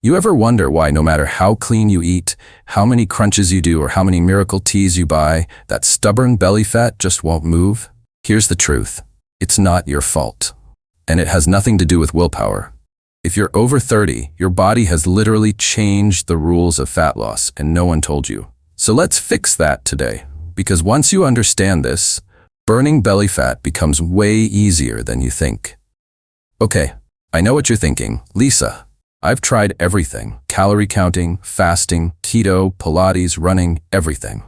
You ever wonder why no matter how clean you eat, how many crunches you do, or how many miracle teas you buy, that stubborn belly fat just won't move? Here's the truth. It's not your fault. And it has nothing to do with willpower. If you're over 30, your body has literally changed the rules of fat loss and no one told you. So let's fix that today. Because once you understand this, burning belly fat becomes way easier than you think. Okay, I know what you're thinking. Lisa, I've tried everything. Calorie counting, fasting, keto, Pilates, running, everything.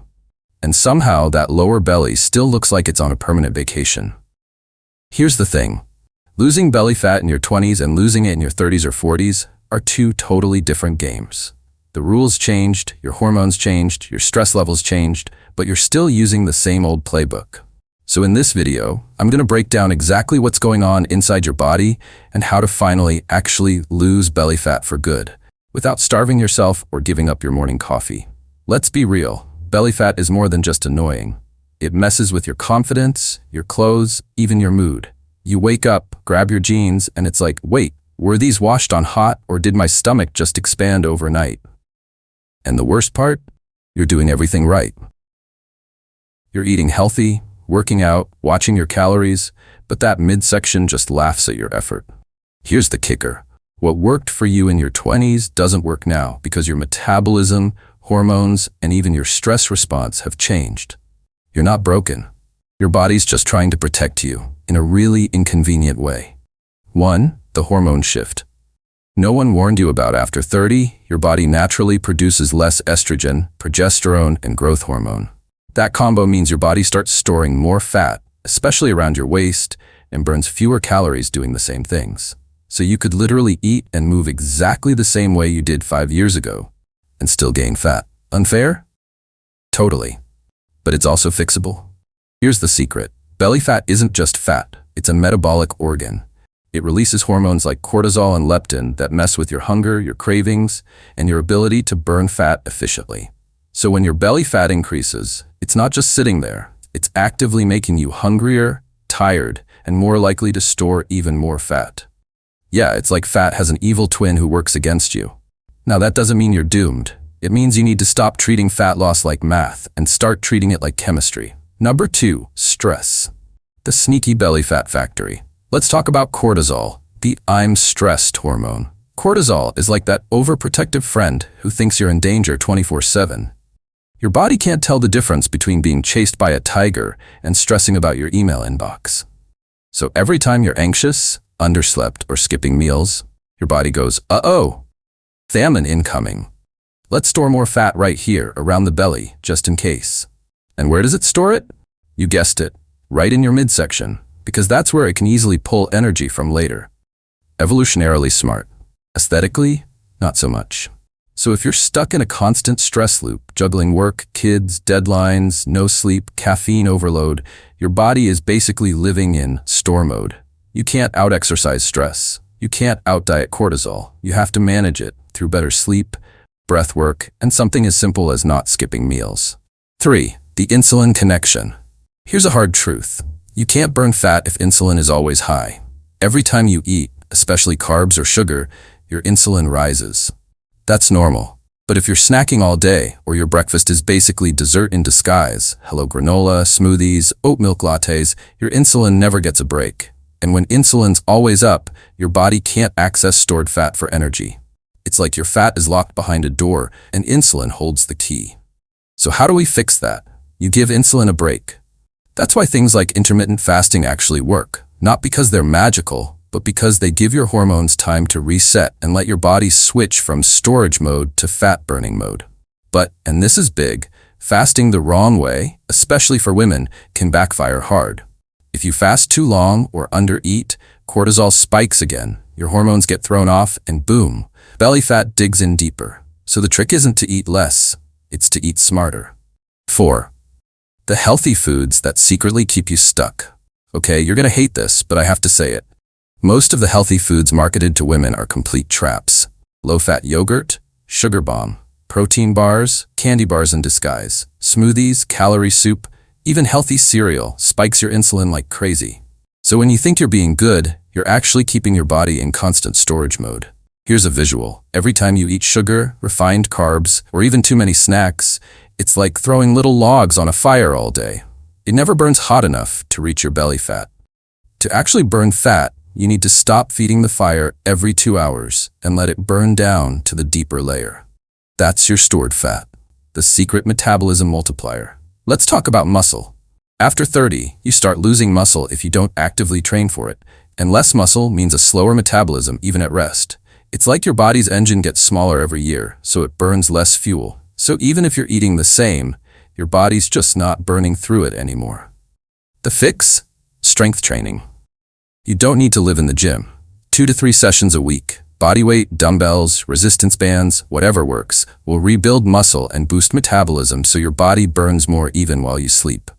And somehow that lower belly still looks like it's on a permanent vacation. Here's the thing. Losing belly fat in your 20s and losing it in your 30s or 40s are two totally different games. The rules changed, your hormones changed, your stress levels changed, but you're still using the same old playbook. So in this video, I'm going to break down exactly what's going on inside your body and how to finally actually lose belly fat for good, without starving yourself or giving up your morning coffee. Let's be real, belly fat is more than just annoying. It messes with your confidence, your clothes, even your mood. You wake up, grab your jeans, and it's like, wait, were these washed on hot or did my stomach just expand overnight? And the worst part? You're doing everything right. You're eating healthy, working out, watching your calories, but that midsection just laughs at your effort. Here's the kicker. What worked for you in your 20s doesn't work now because your metabolism, hormones, and even your stress response have changed. You're not broken. Your body's just trying to protect you in a really inconvenient way. 1. The hormone shift. No one warned you about after 30, your body naturally produces less estrogen, progesterone, and growth hormone. That combo means your body starts storing more fat, especially around your waist, and burns fewer calories doing the same things. So you could literally eat and move exactly the same way you did 5 years ago and still gain fat. Unfair? Totally. But it's also fixable. Here's the secret. Belly fat isn't just fat, it's a metabolic organ. It releases hormones like cortisol and leptin that mess with your hunger, your cravings, and your ability to burn fat efficiently. So when your belly fat increases, it's not just sitting there, it's actively making you hungrier, tired, and more likely to store even more fat. Yeah, it's like fat has an evil twin who works against you. Now that doesn't mean you're doomed. It means you need to stop treating fat loss like math and start treating it like chemistry. Number 2, stress. The sneaky belly fat factory. Let's talk about cortisol, the I'm stressed hormone. Cortisol is like that overprotective friend who thinks you're in danger 24/7. Your body can't tell the difference between being chased by a tiger and stressing about your email inbox. So every time you're anxious, underslept, or skipping meals, your body goes, uh-oh, famine incoming. Let's store more fat right here around the belly, just in case. And where does it store it? You guessed it, right in your midsection, because that's where it can easily pull energy from later. Evolutionarily smart. Aesthetically, not so much. So if you're stuck in a constant stress loop, juggling work, kids, deadlines, no sleep, caffeine overload, your body is basically living in store mode. You can't out-exercise stress. You can't out-diet cortisol. You have to manage it through better sleep, breath work, and something as simple as not skipping meals. 3. The insulin connection. Here's a hard truth. You can't burn fat if insulin is always high. Every time you eat, especially carbs or sugar, your insulin rises. That's normal. But if you're snacking all day, or your breakfast is basically dessert in disguise, hello granola, smoothies, oat milk lattes, your insulin never gets a break. And when insulin's always up, your body can't access stored fat for energy. It's like your fat is locked behind a door and insulin holds the key. So how do we fix that? You give insulin a break. That's why things like intermittent fasting actually work, not because they're magical, but because they give your hormones time to reset and let your body switch from storage mode to fat-burning mode. But, and this is big, fasting the wrong way, especially for women, can backfire hard. If you fast too long or undereat, cortisol spikes again, your hormones get thrown off, and boom, belly fat digs in deeper. So the trick isn't to eat less, it's to eat smarter. 4. The healthy foods that secretly keep you stuck. Okay, you're gonna hate this, but I have to say it. Most of the healthy foods marketed to women are complete traps. Low-fat yogurt, sugar bomb, protein bars, candy bars in disguise, smoothies, calorie soup, even healthy cereal spikes your insulin like crazy. So when you think you're being good, you're actually keeping your body in constant storage mode. Here's a visual. Every time you eat sugar, refined carbs, or even too many snacks, it's like throwing little logs on a fire all day. It never burns hot enough to reach your belly fat. To actually burn fat, you need to stop feeding the fire every 2 hours and let it burn down to the deeper layer. That's your stored fat, the secret metabolism multiplier. Let's talk about muscle. After 30, you start losing muscle if you don't actively train for it, and less muscle means a slower metabolism even at rest. It's like your body's engine gets smaller every year, so it burns less fuel. So even if you're eating the same, your body's just not burning through it anymore. The fix? Strength training. You don't need to live in the gym. 2 to 3 sessions a week, body weight, dumbbells, resistance bands, whatever works, will rebuild muscle and boost metabolism so your body burns more even while you sleep.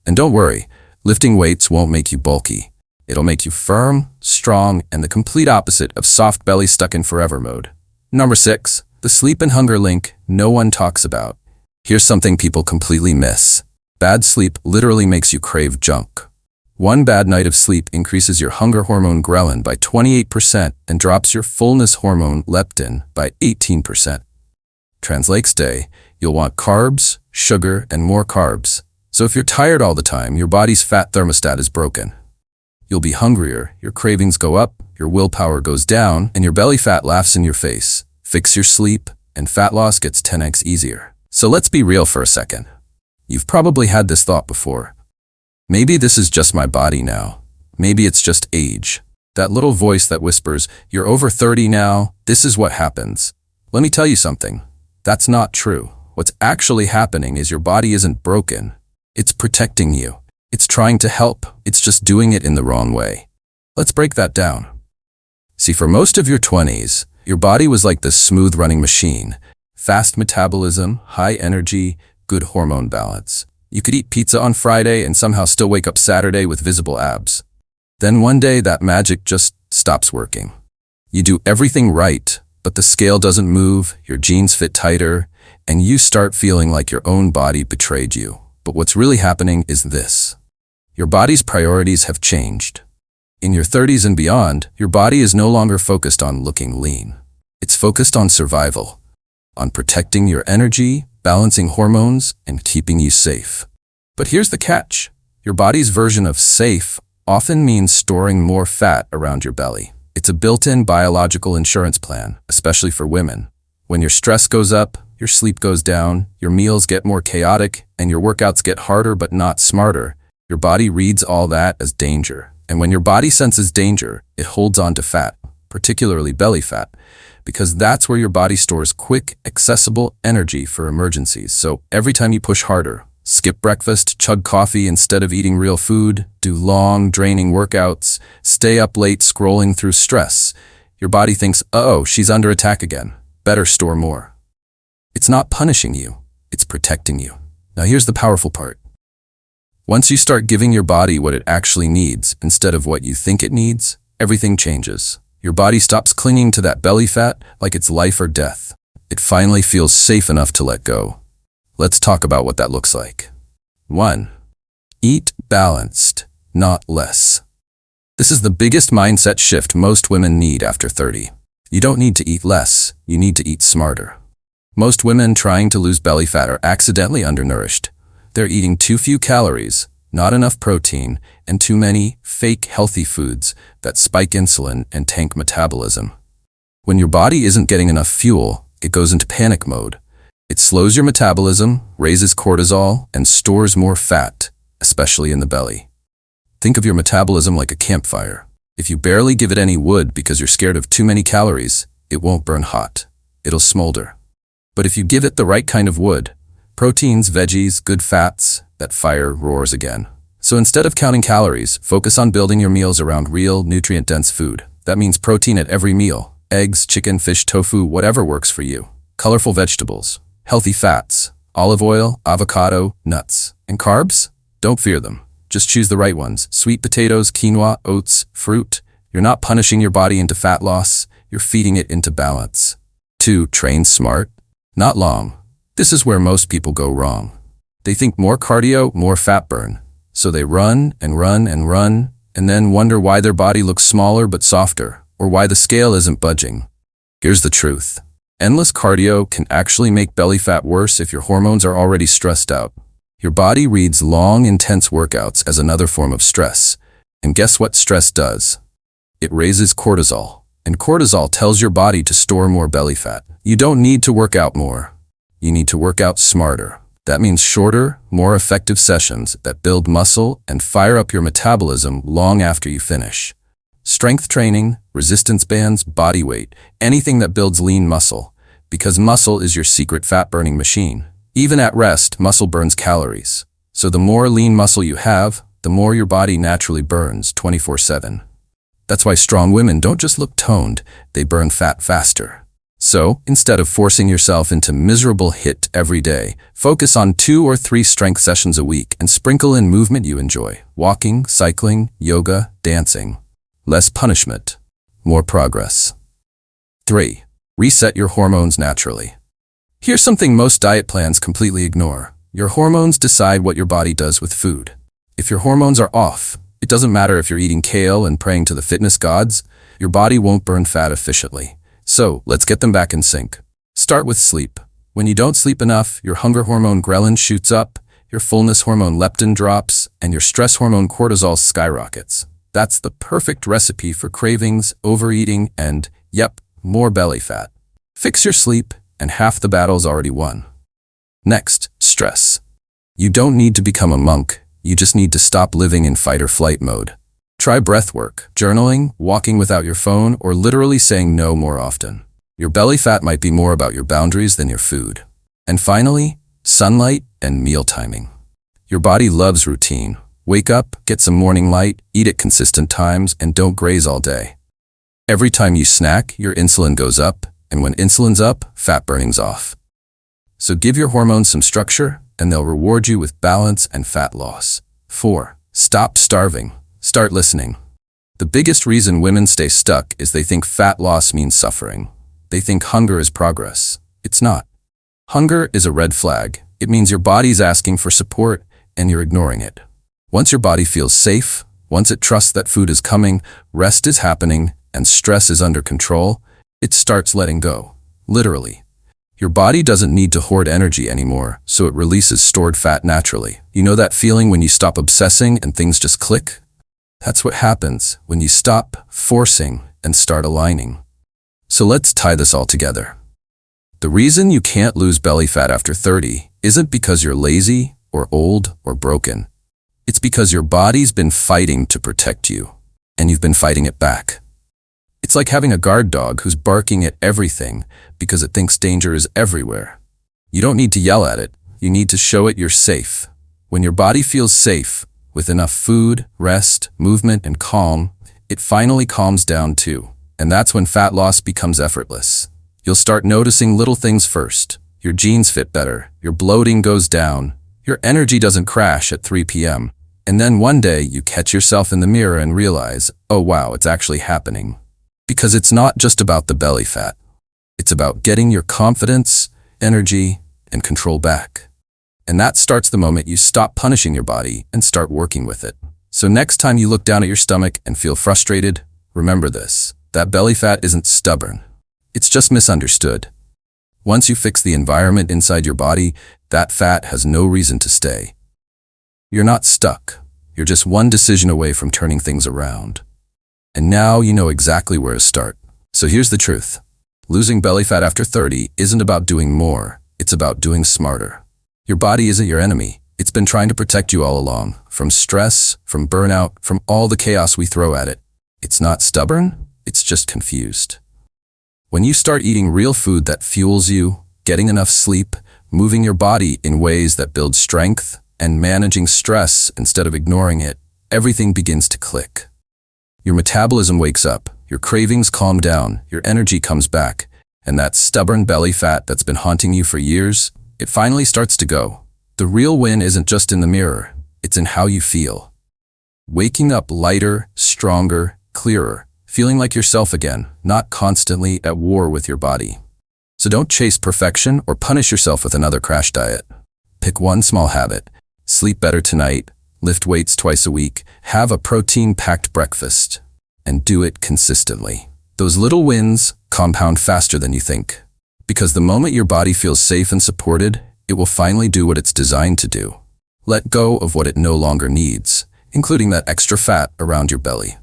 And don't worry, lifting weights won't make you bulky. It'll make you firm, strong, and the complete opposite of soft belly stuck in forever mode. Number 6, the sleep and hunger link no one talks about. Here's something people completely miss. Bad sleep literally makes you crave junk. One bad night of sleep increases your hunger hormone ghrelin by 28% and drops your fullness hormone leptin by 18%. Translates day, you'll want carbs, sugar, and more carbs. So if you're tired all the time, your body's fat thermostat is broken. You'll be hungrier, your cravings go up, your willpower goes down, and your belly fat laughs in your face. Fix your sleep, and fat loss gets 10x easier. So let's be real for a second. You've probably had this thought before. Maybe this is just my body now. Maybe it's just age. That little voice that whispers, "You're over 30 now, this is what happens." Let me tell you something. That's not true. What's actually happening is your body isn't broken. It's protecting you. It's trying to help. It's just doing it in the wrong way. Let's break that down. See, for most of your 20s, your body was like this smooth-running machine. Fast metabolism, high energy, good hormone balance. You could eat pizza on Friday and somehow still wake up Saturday with visible abs. Then one day that magic just stops working. You do everything right, but the scale doesn't move, your jeans fit tighter, and you start feeling like your own body betrayed you. But what's really happening is this. Your body's priorities have changed. In your 30s and beyond, your body is no longer focused on looking lean. It's focused on survival, on protecting your energy, balancing hormones, and keeping you safe. But here's the catch. Your body's version of safe often means storing more fat around your belly. It's a built-in biological insurance plan, especially for women. When your stress goes up, your sleep goes down, your meals get more chaotic, and your workouts get harder but not smarter, your body reads all that as danger. And when your body senses danger, it holds on to fat, particularly belly fat, because that's where your body stores quick, accessible energy for emergencies. So every time you push harder, skip breakfast, chug coffee instead of eating real food, do long, draining workouts, stay up late scrolling through stress, your body thinks, "Uh-oh, she's under attack again. Better store more." It's not punishing you, it's protecting you. Now here's the powerful part. Once you start giving your body what it actually needs instead of what you think it needs, everything changes. Your body stops clinging to that belly fat like it's life or death. It finally feels safe enough to let go. Let's talk about what that looks like. 1. Eat balanced, not less. This is the biggest mindset shift most women need after 30. You don't need to eat less, you need to eat smarter. Most women trying to lose belly fat are accidentally undernourished. They're eating too few calories, not enough protein, and too many fake healthy foods that spike insulin and tank metabolism. When your body isn't getting enough fuel, it goes into panic mode. It slows your metabolism, raises cortisol, and stores more fat, especially in the belly. Think of your metabolism like a campfire. If you barely give it any wood because you're scared of too many calories, it won't burn hot. It'll smolder. But if you give it the right kind of wood, proteins, veggies, good fats, that fire roars again. So instead of counting calories, focus on building your meals around real, nutrient-dense food. That means protein at every meal. Eggs, chicken, fish, tofu, whatever works for you. Colorful vegetables. Healthy fats. Olive oil, avocado, nuts. And carbs? Don't fear them. Just choose the right ones. Sweet potatoes, quinoa, oats, fruit. You're not punishing your body into fat loss. You're feeding it into balance. 2. Train smart, not long. This is where most people go wrong. They think more cardio, more fat burn. So they run and run and run, and then wonder why their body looks smaller but softer, or why the scale isn't budging. Here's the truth. Endless cardio can actually make belly fat worse if your hormones are already stressed out. Your body reads long, intense workouts as another form of stress. And guess what stress does? It raises cortisol. And cortisol tells your body to store more belly fat. You don't need to work out more. You need to work out smarter. That means shorter, more effective sessions that build muscle and fire up your metabolism long after you finish. Strength training, resistance bands, body weight, anything that builds lean muscle. Because muscle is your secret fat-burning machine. Even at rest, muscle burns calories. So the more lean muscle you have, the more your body naturally burns 24/7. That's why strong women don't just look toned, they burn fat faster. So, instead of forcing yourself into miserable HIIT every day, focus on 2 or 3 strength sessions a week and sprinkle in movement you enjoy. Walking, cycling, yoga, dancing. Less punishment, more progress. 3. Reset your hormones naturally. Here's something most diet plans completely ignore. Your hormones decide what your body does with food. If your hormones are off, it doesn't matter if you're eating kale and praying to the fitness gods, your body won't burn fat efficiently. So, let's get them back in sync. Start with sleep. When you don't sleep enough, your hunger hormone ghrelin shoots up, your fullness hormone leptin drops, and your stress hormone cortisol skyrockets. That's the perfect recipe for cravings, overeating, and, yep, more belly fat. Fix your sleep, and half the battle's already won. Next, stress. You don't need to become a monk, you just need to stop living in fight or flight mode. Try breath work, journaling, walking without your phone, or literally saying no more often. Your belly fat might be more about your boundaries than your food. And finally, sunlight and meal timing. Your body loves routine. Wake up, get some morning light, eat at consistent times, and don't graze all day. Every time you snack, your insulin goes up, and when insulin's up, fat burning's off. So give your hormones some structure, and they'll reward you with balance and fat loss. 4. Stop starving. Start listening. The biggest reason women stay stuck is they think fat loss means suffering. They think hunger is progress. It's not. Hunger is a red flag. It means your body's asking for support, and you're ignoring it. Once your body feels safe, once it trusts that food is coming, rest is happening, and stress is under control, it starts letting go. Literally. Your body doesn't need to hoard energy anymore, so it releases stored fat naturally. You know that feeling when you stop obsessing and things just click? That's what happens when you stop forcing and start aligning. So let's tie this all together. The reason you can't lose belly fat after 30 isn't because you're lazy or old or broken. It's because your body's been fighting to protect you, and you've been fighting it back. It's like having a guard dog who's barking at everything because it thinks danger is everywhere. You don't need to yell at it, you need to show it you're safe. When your body feels safe, with enough food, rest, movement, and calm, it finally calms down too. And that's when fat loss becomes effortless. You'll start noticing little things first. Your jeans fit better, your bloating goes down, your energy doesn't crash at 3 p.m. And then one day you catch yourself in the mirror and realize, oh wow, it's actually happening. Because it's not just about the belly fat. It's about getting your confidence, energy, and control back. And that starts the moment you stop punishing your body and start working with it. So next time you look down at your stomach and feel frustrated, remember this. That belly fat isn't stubborn. It's just misunderstood. Once you fix the environment inside your body, that fat has no reason to stay. You're not stuck. You're just one decision away from turning things around. And now you know exactly where to start. So here's the truth. Losing belly fat after 30 isn't about doing more. It's about doing smarter. Your body isn't your enemy. It's been trying to protect you all along. From stress, from burnout, from all the chaos we throw at it. It's not stubborn. It's just confused. When you start eating real food that fuels you, getting enough sleep, moving your body in ways that build strength, and managing stress instead of ignoring it, everything begins to click. Your metabolism wakes up, your cravings calm down, your energy comes back, and that stubborn belly fat that's been haunting you for years, it finally starts to go. The real win isn't just in the mirror, it's in how you feel. Waking up lighter, stronger, clearer, feeling like yourself again, not constantly at war with your body. So don't chase perfection or punish yourself with another crash diet. Pick one small habit. Sleep better tonight, lift weights twice a week, have a protein-packed breakfast, and do it consistently. Those little wins compound faster than you think. Because the moment your body feels safe and supported, it will finally do what it's designed to do. Let go of what it no longer needs, including that extra fat around your belly.